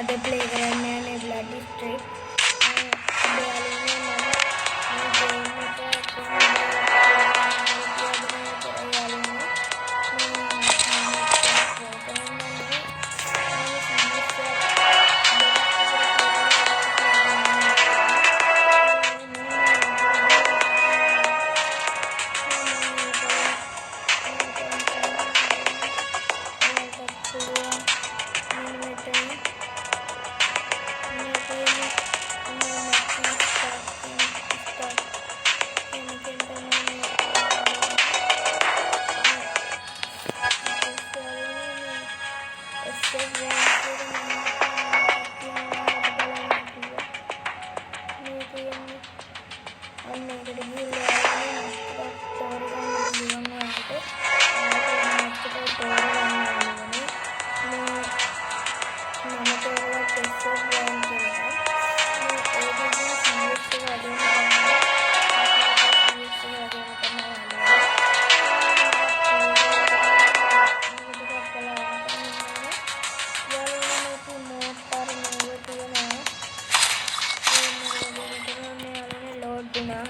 අද ප්ලේ කරන්න යන්නේ බ්ලඩ් ස්ට්‍රීට්. යාළුවනේ මම මේ ගේම් එක කොහොමද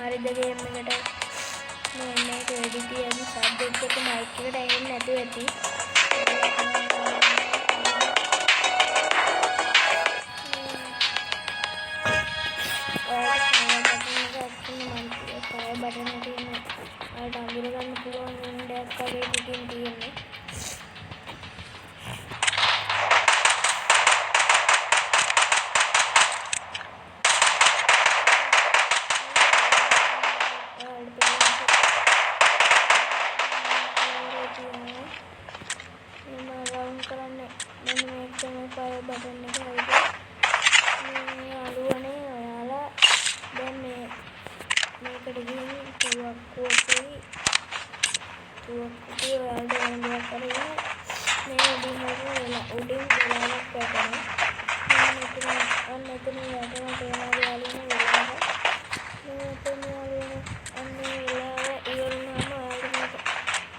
හරිද ගේම් එකට මේ මේක එඩිට් කරන සබ්ජෙක්ට් එක මයික් එකට එන්නේ නැතුව ඇති. බටන් එක තියෙන අර අඳුර ගන්න පුළුවන් වින්ඩෝයක් වගේ පිටින් තියෙන්නේ. බටන් එක හරිද මේ යාළුවනේ ඔයාලා දැන් මේකට ගිහින් තුවක්කුවකේ ඔයාලට ඕන දෙයක් කරගෙන මේ උඩින් වෙලාවක් වැටෙනවා. අන්න එතන යටම පේනවා යාළුවනේ වෙලාව. මේ එතන යාළුවනේ අන්න වෙලාව ඉවර වුණාම ඔයාලට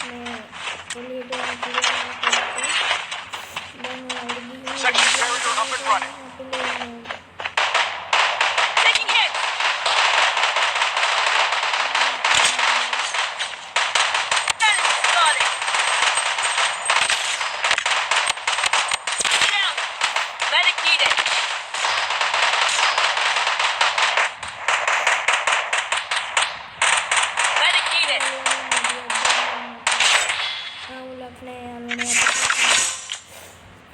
මේ එළියට යන්න පුළුවන්. Section carrier up and running. Taking hits. Enemy spotted. Down. Medic needed. Medic needed.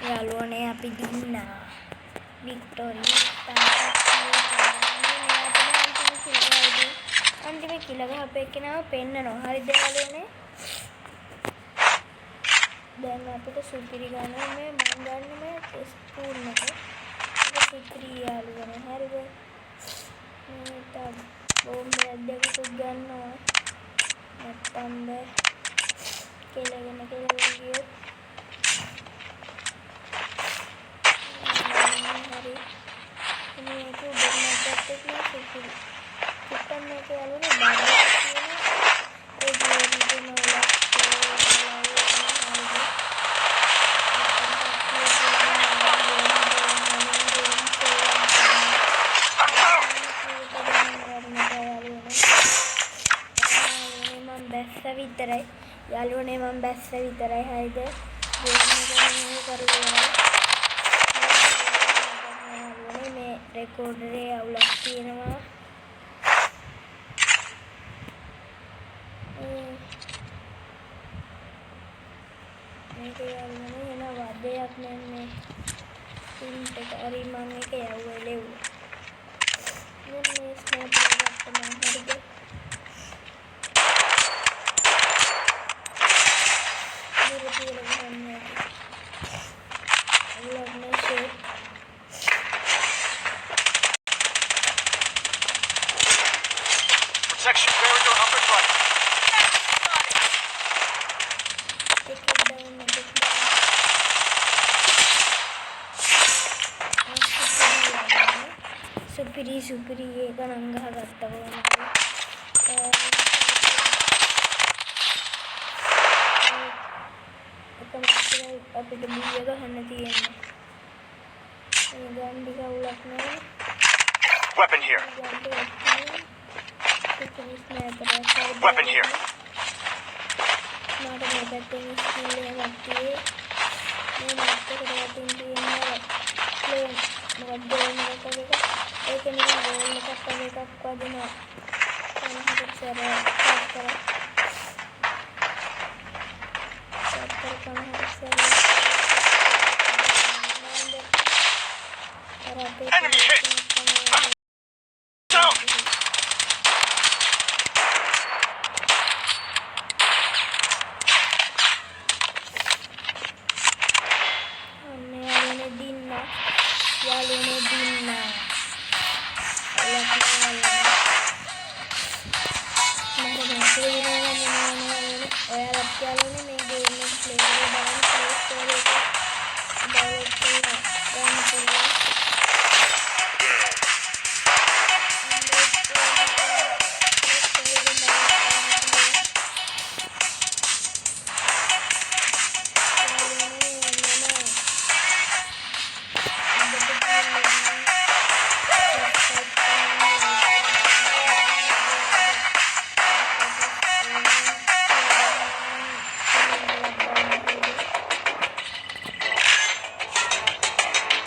යාළුවනේ අපි දින්නා වික්ටෝරි අන්තිම කිල ගහපු එක්කෙනාව පෙන්නනවා. හරිද යාළුවනේ? දැන් අපිට සුපිරි ගන්න මේ මම ගන්න මේ ස්පූන් එක. ඒක සුපිරි යාළුවනේ. හරිද? මේ තා බෝම්බයක් දෙකක් ගන්නවා. නැත්තම් බෑ. කෙලගෙන ගියොත් hari ini itu bermanfaat nih sih. Kita mau ke alur baru ini nolak විතරයි යාළුවනේ මම බැස්ස විතරයි. හරිද? මේ රෙකෝඩරේ අවුලක් තියෙනවා. මේක යාළුවනේ එන වදයක් නෙන්නේ. පින්ට් එක හරි මම ඒක යවුවේ ලෙව්වා. මේ ස්නේපර් එකක් තමයි. හරිද? Protection barrier up and running. සුපිරි ඒක නම් ගහගත්තා වුණා. අපිට බිය ගහන්න තියෙනවා. ගන්ඩි කවුලක් නෑ Weapon here. ගන්ඩි ඇත්තිී පිචිස් නෑතරයි Weapon here. මට මේ පැත්තෙන් ස්කිල්ල මත්තියේ මේ මත්තකට වටින් තියෙනවා ප්ලේන් මොකක්ද ගෝල් එකක් වගේ ඒක නිකන් ගෝල් එකක් වගේ එකක් වදිනවා කනකට සැර කනකට Enemy hit. Down. යාළුවනේ දින්න ඔයාලත් යාළුවනේ මේ ගේම් එක ප්ලේ කරලා බලන්න ප්ලේ ස්ටෝර් එකේ ඩවුන්ලෝඩ් කරලා ගන්න පුළුවන්